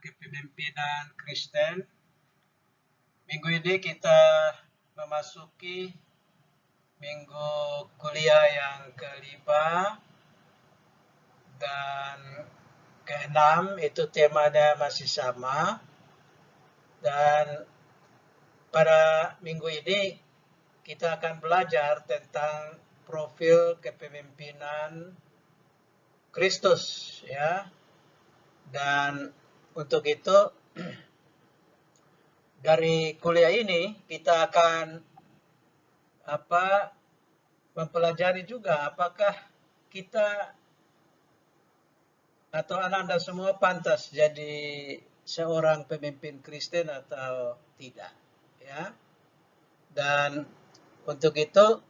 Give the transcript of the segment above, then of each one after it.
Kepemimpinan Kristen. Minggu ini kita memasuki minggu kuliah yang kelima dan keenam, itu temanya masih sama. Dan pada minggu ini kita akan belajar tentang profil kepemimpinan Kristus, ya. Dan untuk itu dari kuliah ini kita akan mempelajari juga apakah kita atau Anda semua pantas jadi seorang pemimpin Kristen atau tidak, ya. Dan untuk itu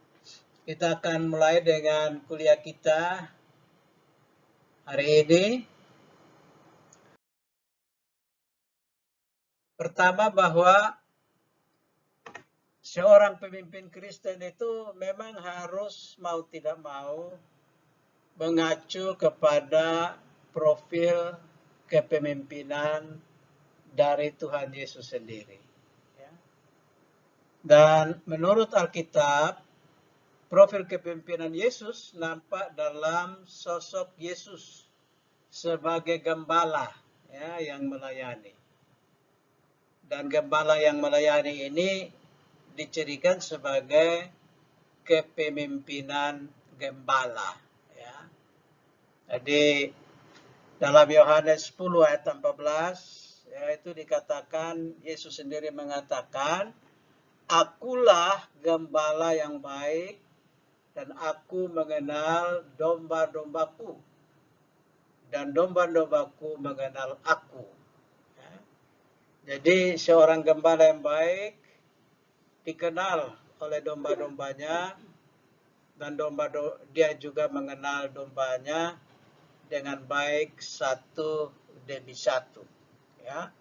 kita akan mulai dengan kuliah kita hari ini. Pertama, bahwa seorang pemimpin Kristen itu memang harus mau tidak mau mengacu kepada profil kepemimpinan dari Tuhan Yesus sendiri. Ya. Dan menurut Alkitab, profil kepemimpinan Yesus nampak dalam sosok Yesus sebagai gembala, ya, yang melayani. Dan gembala yang melayani ini dicirikan sebagai kepemimpinan gembala, ya. Jadi dalam Yohanes 10 ayat 14, ya, itu dikatakan, Yesus sendiri mengatakan, "Akulah gembala yang baik dan aku mengenal domba-dombaku dan domba-dombaku mengenal aku." Ya. Jadi seorang gembala yang baik dikenal oleh domba-dombanya, dan dia juga mengenal dombanya dengan baik satu demi satu, ya.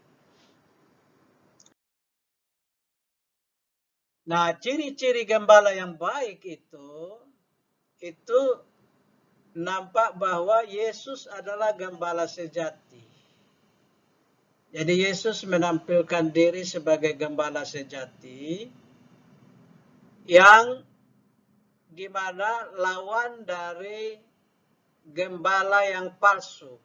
Nah, ciri-ciri gembala yang baik itu nampak bahwa Yesus adalah gembala sejati. Jadi Yesus menampilkan diri sebagai gembala sejati yang dimana lawan dari gembala yang palsu,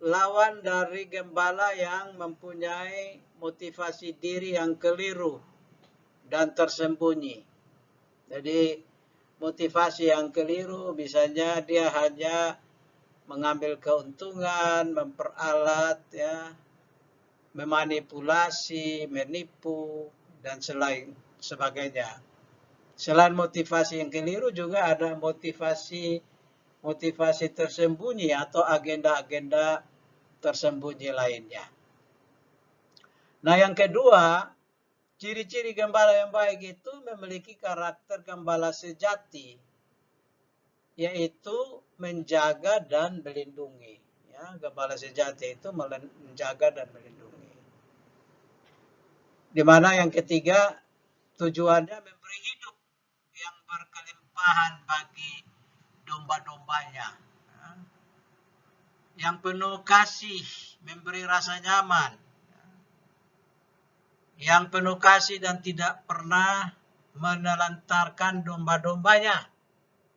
lawan dari gembala yang mempunyai motivasi diri yang keliru dan tersembunyi. Jadi motivasi yang keliru, misalnya dia hanya mengambil keuntungan, memperalat, ya, memanipulasi, menipu, dan sebagainya. Selain motivasi yang keliru, juga ada motivasi tersembunyi atau agenda-agenda tersembunyi lainnya. Nah, yang kedua, ciri-ciri gembala yang baik itu memiliki karakter gembala sejati, yaitu menjaga dan melindungi. Ya, gembala sejati itu menjaga dan melindungi. Di mana yang ketiga, tujuannya memberi hidup yang berkelimpahan bagi domba-dombanya. Ya. Yang penuh kasih, memberi rasa nyaman. Yang penuh kasih dan tidak pernah menelantarkan domba-dombanya.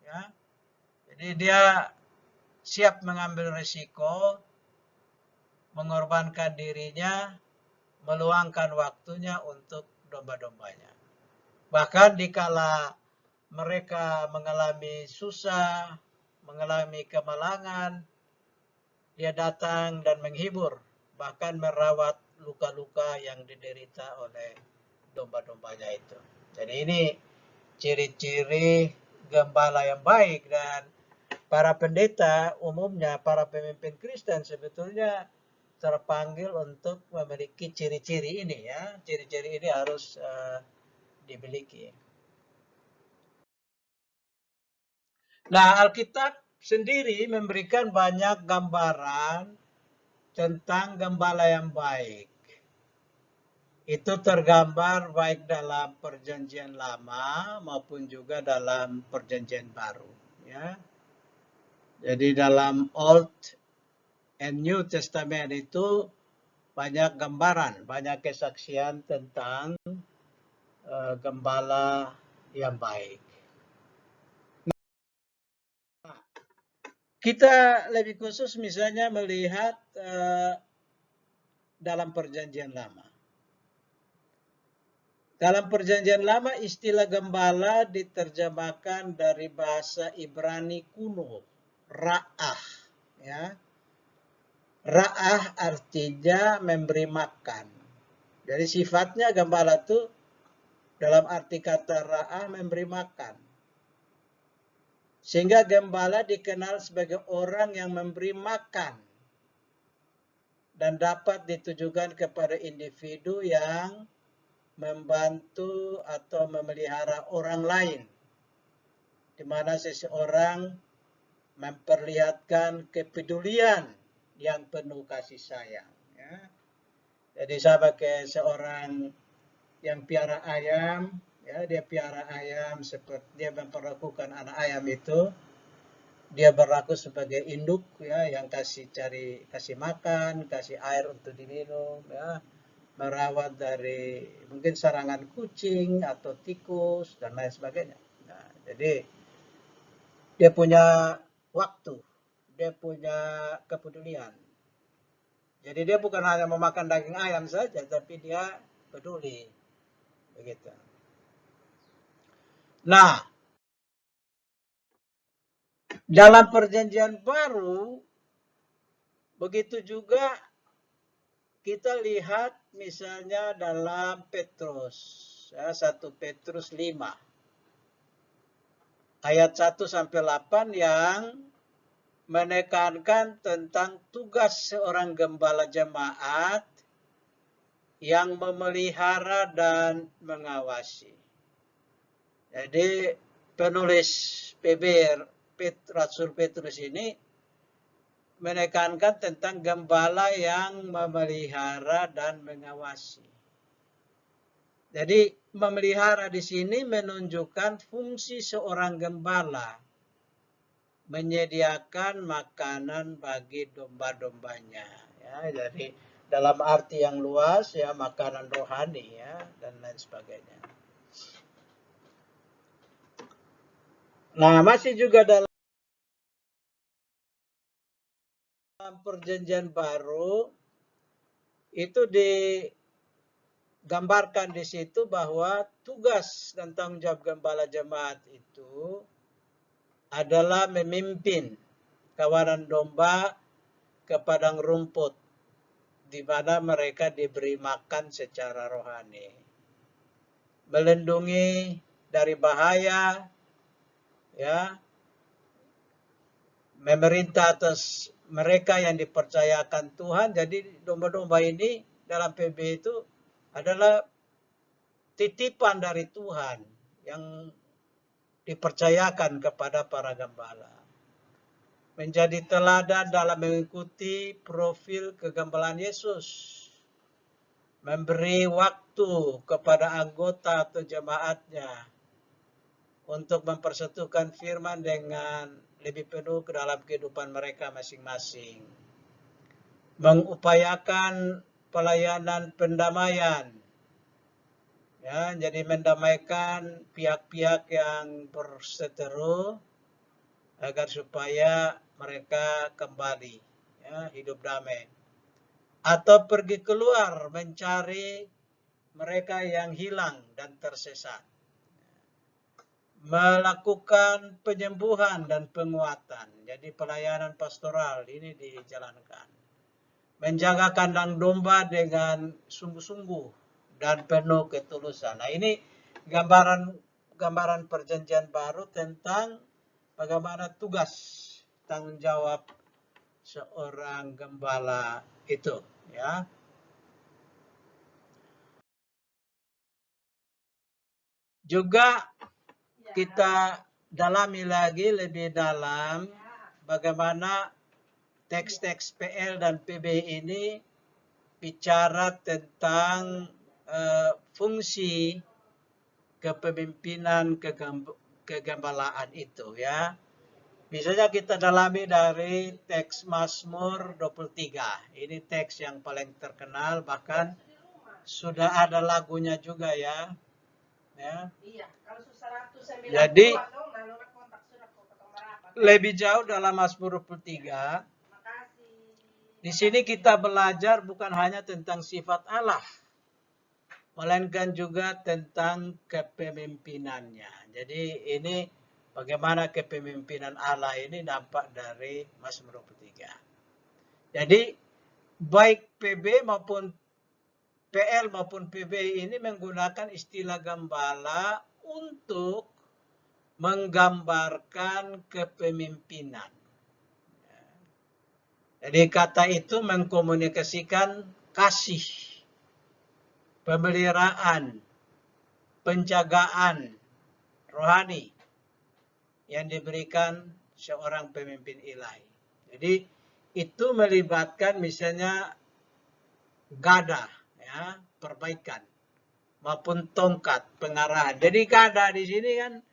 Ya. Jadi dia siap mengambil risiko, mengorbankan dirinya, meluangkan waktunya untuk domba-dombanya. Bahkan dikala mereka mengalami susah, mengalami kemalangan, dia datang dan menghibur, bahkan merawat luka-luka yang diderita oleh domba-dombanya itu. Jadi ini ciri-ciri gembala yang baik, dan para pendeta umumnya, para pemimpin Kristen sebetulnya terpanggil untuk memiliki ciri-ciri ini, ya. Ciri-ciri ini harus dimiliki. Nah, Alkitab sendiri memberikan banyak gambaran tentang gembala yang baik. Itu tergambar baik dalam Perjanjian Lama maupun juga dalam Perjanjian Baru, ya. Jadi dalam Old and New Testament itu banyak gambaran, banyak kesaksian tentang gembala yang baik. Nah, kita lebih khusus misalnya melihat dalam perjanjian lama. Dalam perjanjian lama istilah gembala diterjemahkan dari bahasa Ibrani kuno, ra'ah. Ya. Ra'ah artinya memberi makan. Jadi sifatnya gembala itu dalam arti kata ra'ah memberi makan. Sehingga gembala dikenal sebagai orang yang memberi makan dan dapat ditujukan kepada individu yang membantu atau memelihara orang lain, di mana seseorang memperlihatkan kepedulian yang penuh kasih sayang. Ya. Jadi sebagai seorang yang piara ayam, ya, dia piara ayam seperti dia memperlakukan anak ayam itu, dia berlaku sebagai induk, ya, yang kasih makan, kasih air untuk diminum, ya, merawat dari mungkin serangan kucing atau tikus dan lain sebagainya. Nah, jadi dia punya waktu, dia punya kepedulian. Jadi dia bukan hanya memakan daging ayam saja, tapi dia peduli, begitu. Nah, dalam perjanjian baru begitu juga kita lihat misalnya dalam Petrus, ya, 1 Petrus 5 ayat 1 sampai 8 yang menekankan tentang tugas seorang gembala jemaat yang memelihara dan mengawasi. Jadi penulis Rasul Petrus ini menekankan tentang gembala yang memelihara dan mengawasi. Jadi memelihara di sini menunjukkan fungsi seorang gembala menyediakan makanan bagi domba-dombanya. Ya, jadi dalam arti yang luas, ya, makanan rohani, ya, dan lain sebagainya. Nah, masih juga dalam perjanjian baru itu digambarkan di situ bahwa tugas dan tanggung jawab gembala jemaat itu adalah memimpin kawanan domba ke padang rumput di mana mereka diberi makan secara rohani, melindungi dari bahaya, ya, memerintah atas mereka yang dipercayakan Tuhan. Jadi domba-domba ini dalam PB itu adalah titipan dari Tuhan yang dipercayakan kepada para gembala. Menjadi teladan dalam mengikuti profil kegembalaan Yesus. Memberi waktu kepada anggota atau jemaatnya untuk mempersatukan firman dengan lebih penuh ke dalam kehidupan mereka masing-masing. Mengupayakan pelayanan pendamaian. Ya, jadi mendamaikan pihak-pihak yang berseteru agar supaya mereka kembali, ya, hidup damai. Atau pergi keluar mencari mereka yang hilang dan tersesat. Melakukan penyembuhan dan penguatan. Jadi pelayanan pastoral ini dijalankan. Menjaga kandang domba dengan sungguh-sungguh dan penuh ketulusan. Nah, ini gambaran perjanjian baru tentang bagaimana tugas tanggung jawab seorang gembala itu, ya. Juga kita dalami lagi lebih dalam bagaimana teks-teks PL dan PB ini bicara tentang fungsi kepemimpinan kegembalaan itu, ya. Misalnya kita dalami dari teks Mazmur 23. Ini teks yang paling terkenal, bahkan sudah ada lagunya juga ya. Jadi lebih jauh dalam Mazmur 23. Di sini kita belajar bukan hanya tentang sifat Allah, melainkan juga tentang kepemimpinannya. Jadi ini bagaimana kepemimpinan Allah ini nampak dari Mazmur 23. Jadi baik PB maupun PL maupun PB ini menggunakan istilah gembala untuk menggambarkan kepemimpinan. Jadi kata itu mengkomunikasikan kasih, pemeliharaan, penjagaan rohani yang diberikan seorang pemimpin ilahi. Jadi itu melibatkan misalnya gada, ya, perbaikan, maupun tongkat pengarahan. Jadi gada di sini kan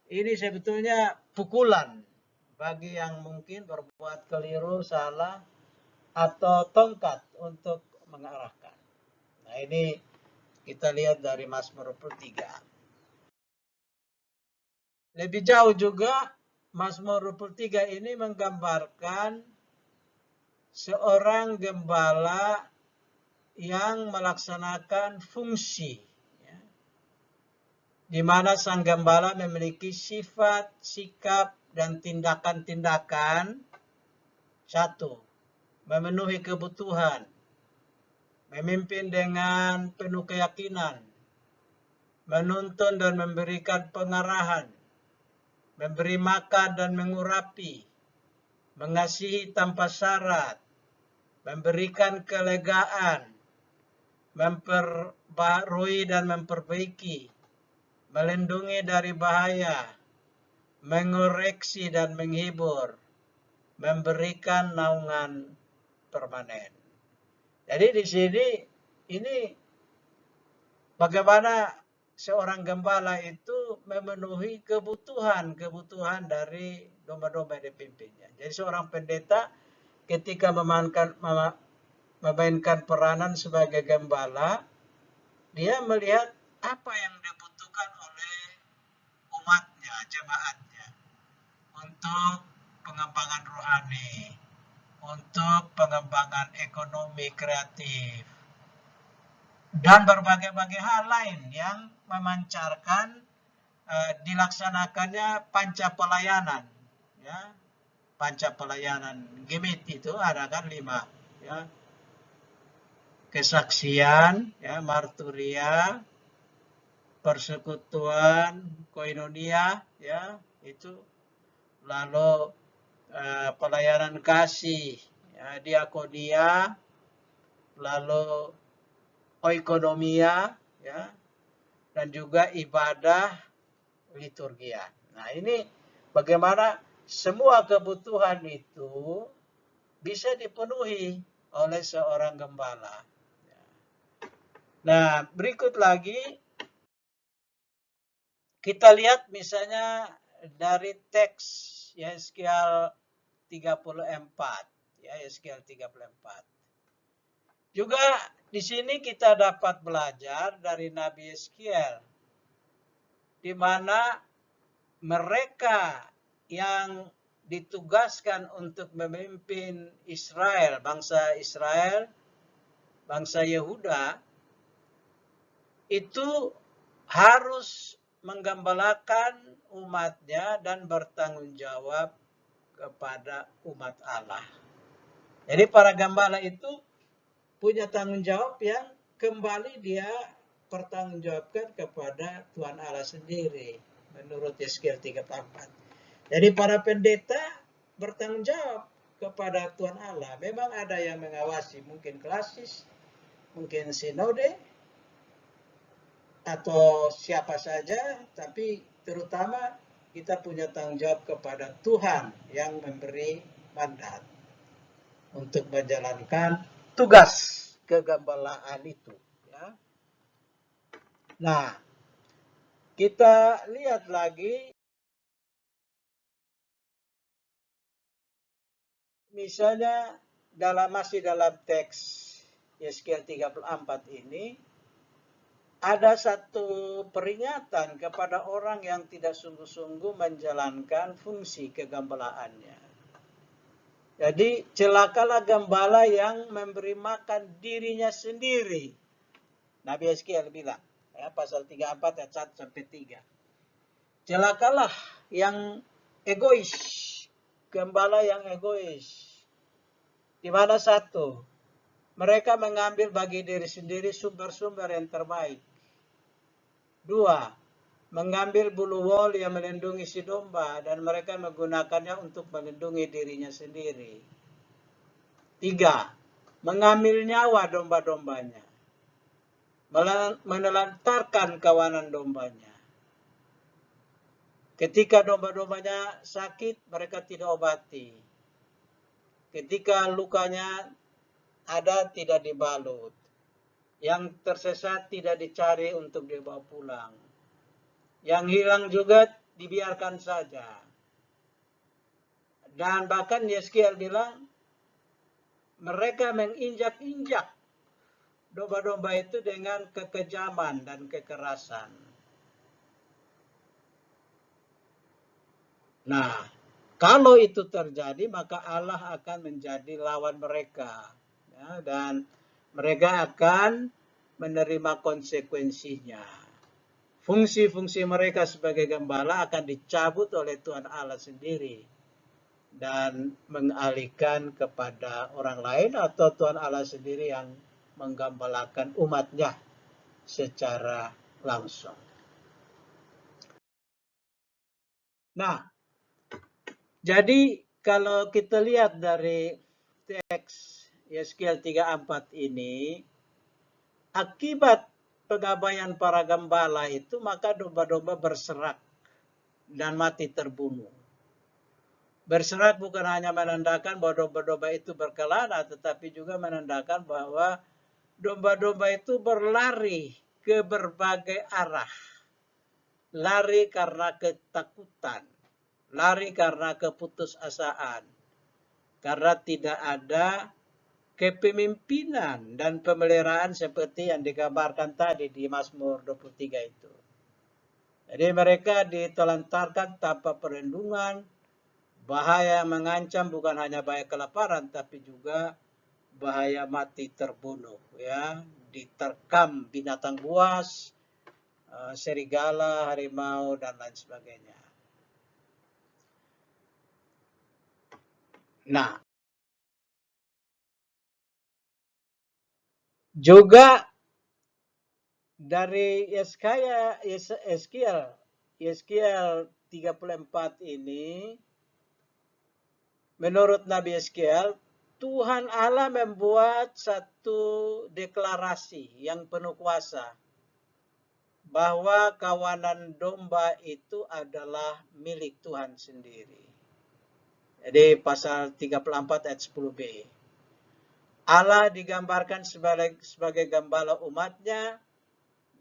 ini sebetulnya pukulan bagi yang mungkin berbuat keliru, salah, atau tongkat untuk mengarahkan. Nah ini kita lihat dari Mazmur 23. Lebih jauh juga Mazmur 23 ini menggambarkan seorang gembala yang melaksanakan fungsi, ya, di mana sang gembala memiliki sifat, sikap, dan tindakan-tindakan. Satu, memenuhi kebutuhan, memimpin dengan penuh keyakinan, menuntun dan memberikan pengarahan, memberi makan dan mengurapi, mengasihi tanpa syarat, memberikan kelegaan, memperbarui dan memperbaiki, melindungi dari bahaya, mengoreksi dan menghibur, memberikan naungan permanen. Jadi di sini ini bagaimana seorang gembala itu memenuhi kebutuhan dari domba-domba yang dipimpinnya. Jadi seorang pendeta ketika memainkan peranan sebagai gembala, dia melihat apa yang dibutuhkan oleh umatnya, jemaatnya, untuk pengembangan rohani, untuk pengembangan ekonomi kreatif, dan berbagai-bagai hal lain yang memancarkan dilaksanakannya panca pelayanan, ya. Panca pelayanan Gemit itu ada kan 5, ya. Kesaksian, ya, marturia, persekutuan, koinonia, ya, itu. Lalu pelayanan kasih, ya, diakonia, lalu oikonomia, ya, dan juga ibadah liturgia. Nah ini bagaimana semua kebutuhan itu bisa dipenuhi oleh seorang gembala. Nah berikut lagi kita lihat misalnya dari teks Yeskiel 34, ya, Yeskiel 34. Juga di sini kita dapat belajar dari Nabi Yeskiel, di mana mereka yang ditugaskan untuk memimpin Israel, bangsa Yehuda, itu harus menggembalakan umatnya dan bertanggung jawab kepada umat Allah. Jadi para gembala itu punya tanggung jawab yang kembali dia pertanggungjawabkan kepada Tuhan Allah sendiri menurut Yeskiel 34. Jadi para pendeta bertanggung jawab kepada Tuhan Allah. Memang ada yang mengawasi, mungkin klasis, mungkin sinode, atau siapa saja, tapi terutama kita punya tanggung jawab kepada Tuhan yang memberi mandat untuk menjalankan tugas kegembalaan itu, ya. Nah, kita lihat lagi misalnya masih dalam teks Yeskiel 34 ini, ada satu peringatan kepada orang yang tidak sungguh-sungguh menjalankan fungsi kegembalaannya. Jadi celakalah gembala yang memberi makan dirinya sendiri. Nabi Yeskiel bilang, ya, pasal 34 ayat 1 sampai 3. Celakalah yang egois, gembala yang egois. Di mana satu, mereka mengambil bagi diri sendiri sumber-sumber yang terbaik. 2. Mengambil bulu wol yang melindungi si domba dan mereka menggunakannya untuk melindungi dirinya sendiri. 3. Mengambil nyawa domba-dombanya. Menelantarkan kawanan dombanya. Ketika domba-dombanya sakit, mereka tidak obati. Ketika lukanya ada, tidak dibalut. Yang tersesat tidak dicari untuk dibawa pulang. Yang hilang juga dibiarkan saja. Dan bahkan Yeskiel bilang, mereka menginjak-injak domba-domba itu dengan kekejaman dan kekerasan. Nah, kalau itu terjadi, maka Allah akan menjadi lawan mereka. Ya, dan mereka akan menerima konsekuensinya. Fungsi-fungsi mereka sebagai gembala akan dicabut oleh Tuhan Allah sendiri dan mengalihkan kepada orang lain atau Tuhan Allah sendiri yang menggembalakan umatnya secara langsung. Nah, jadi kalau kita lihat dari teks Yeskiel 34 ini, akibat pengabaian para gembala itu, maka domba-domba berserak dan mati terbunuh. Berserak bukan hanya menandakan bahwa domba-domba itu berkelana, tetapi juga menandakan bahwa domba-domba itu berlari ke berbagai arah. Lari karena ketakutan, lari karena keputusasaan, karena tidak ada kepemimpinan dan pemeliharaan seperti yang digambarkan tadi di Mazmur 23 itu. Jadi mereka ditelantarkan tanpa perlindungan, bahaya mengancam bukan hanya bahaya kelaparan, tapi juga bahaya mati terbunuh. Ya, diterkam binatang buas, serigala, harimau, dan lain sebagainya. Nah, juga dari Yeskiel 34 ini, menurut Nabi Yeskiel, Tuhan Allah membuat satu deklarasi yang penuh kuasa bahwa kawanan domba itu adalah milik Tuhan sendiri. Jadi pasal 34 ayat 10b. Allah digambarkan sebagai gembala umatnya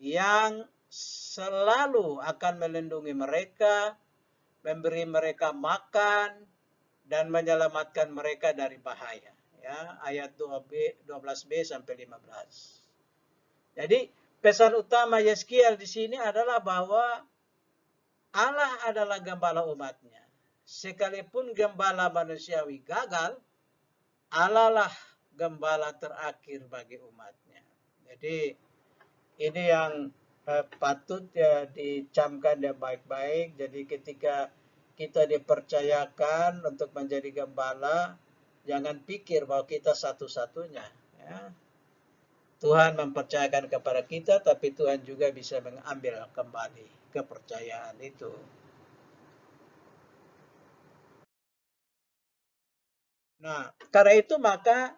yang selalu akan melindungi mereka, memberi mereka makan, dan menyelamatkan mereka dari bahaya. Ya, ayat 12b sampai 15. Jadi pesan utama Yeskiel di sini adalah bahwa Allah adalah gembala umatnya. Sekalipun gembala manusiawi gagal, Allah lah gembala terakhir bagi umatnya. Jadi ini yang patut ya dicamkan ya baik-baik. Jadi ketika kita dipercayakan untuk menjadi gembala, jangan pikir bahwa kita satu-satunya. Ya. Tuhan mempercayakan kepada kita, tapi Tuhan juga bisa mengambil kembali kepercayaan itu. Nah, karena itu maka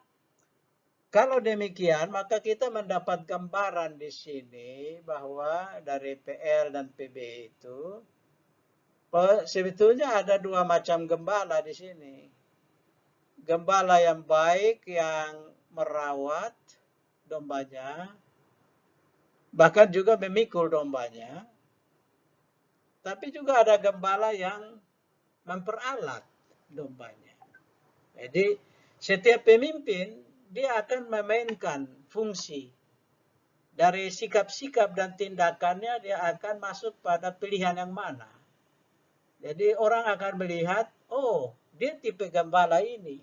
kalau demikian, maka kita mendapat gambaran di sini bahwa dari PL dan PB itu sebetulnya ada dua macam gembala di sini. Gembala yang baik yang merawat dombanya, bahkan juga memikul dombanya. Tapi juga ada gembala yang memperalat dombanya. Jadi setiap pemimpin dia akan memainkan fungsi. Dari sikap-sikap dan tindakannya dia akan masuk pada pilihan yang mana. Jadi orang akan melihat, oh dia tipe gembala ini.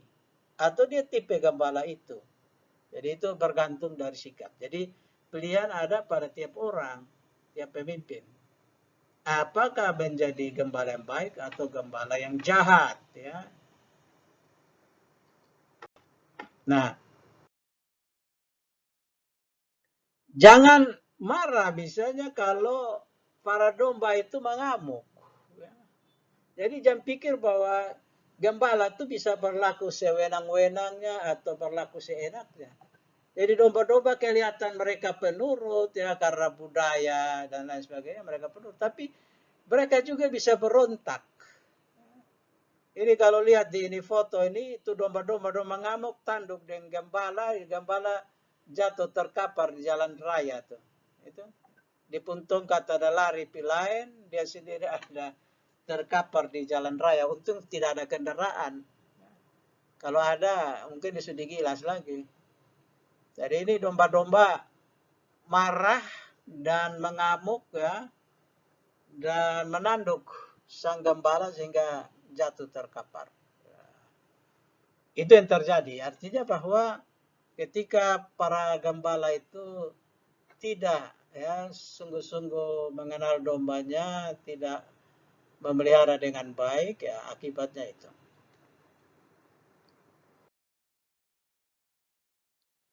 Atau dia tipe gembala itu. Jadi itu bergantung dari sikap. Jadi pilihan ada pada tiap orang, tiap pemimpin. Apakah menjadi gembala yang baik atau gembala yang jahat, ya? Nah, jangan marah misalnya kalau para domba itu mengamuk. Ya. Jadi jangan pikir bahwa gembala itu bisa berlaku sewenang-wenangnya atau berlaku seenaknya. Jadi domba-domba kelihatan mereka penurut ya karena budaya dan lain sebagainya mereka penurut. Tapi mereka juga bisa berontak. Ini kalau lihat di ini foto ini itu domba-domba mengamuk tanduk dengan gembala jatuh terkapar di jalan raya tuh. Itu dipuntung kata ada lari lain, dia sendiri ada terkapar di jalan raya. Untung tidak ada kendaraan. Kalau ada mungkin dia sudah gilas lagi. Jadi ini domba-domba marah dan mengamuk ya dan menanduk sang gembala sehingga jatuh terkapar. Itu yang terjadi. Artinya bahwa ketika para gembala itu tidak ya sungguh-sungguh mengenal dombanya, tidak memelihara dengan baik, ya akibatnya itu.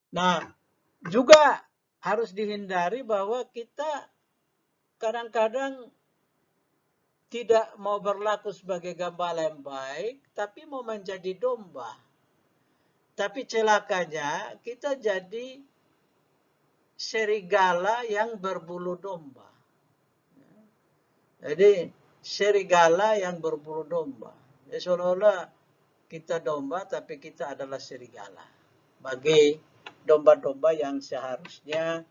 Nah, juga harus dihindari bahwa kita kadang-kadang tidak mau berlaku sebagai gembala yang baik, tapi mau menjadi domba. Tapi celakanya kita jadi serigala yang berbulu domba. Jadi serigala yang berbulu domba. Ya, seolah-olah kita domba tapi kita adalah serigala. Bagi domba-domba yang seharusnya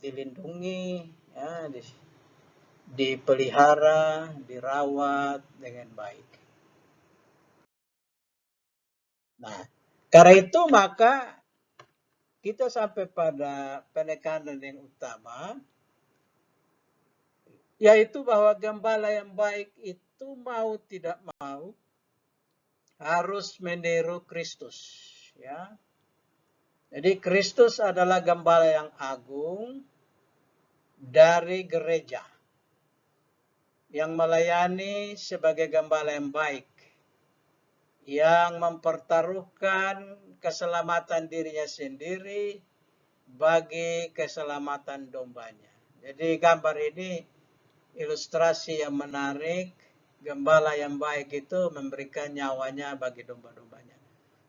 dilindungi, ya, dipelihara, dirawat dengan baik. Nah, karena itu maka kita sampai pada penekanan yang utama, yaitu bahwa gembala yang baik itu mau tidak mau harus meniru Kristus. Ya. Jadi Kristus adalah gembala yang agung dari gereja yang melayani sebagai gembala yang baik, yang mempertaruhkan keselamatan dirinya sendiri bagi keselamatan dombanya. Jadi gambar ini ilustrasi yang menarik. Gembala yang baik itu memberikan nyawanya bagi domba-dombanya.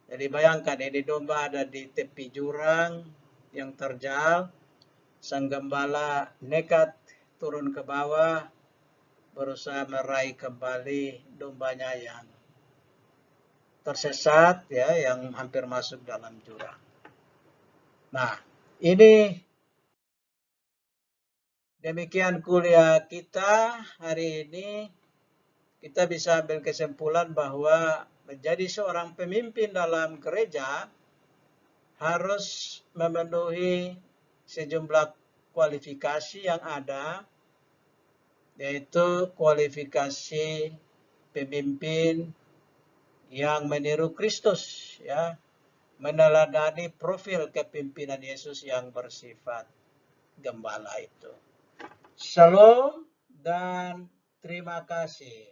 Jadi bayangkan ini domba ada di tepi jurang yang terjal. Sang gembala nekat turun ke bawah berusaha meraih kembali dombanya yang tersesat ya, yang hampir masuk dalam jurang. Nah, ini demikian kuliah kita hari ini. Kita bisa ambil kesimpulan bahwa menjadi seorang pemimpin dalam gereja harus memenuhi sejumlah kualifikasi yang ada, yaitu kualifikasi pemimpin yang meniru Kristus, ya, meneladani profil kepemimpinan Yesus yang bersifat gembala itu. Shalom dan terima kasih.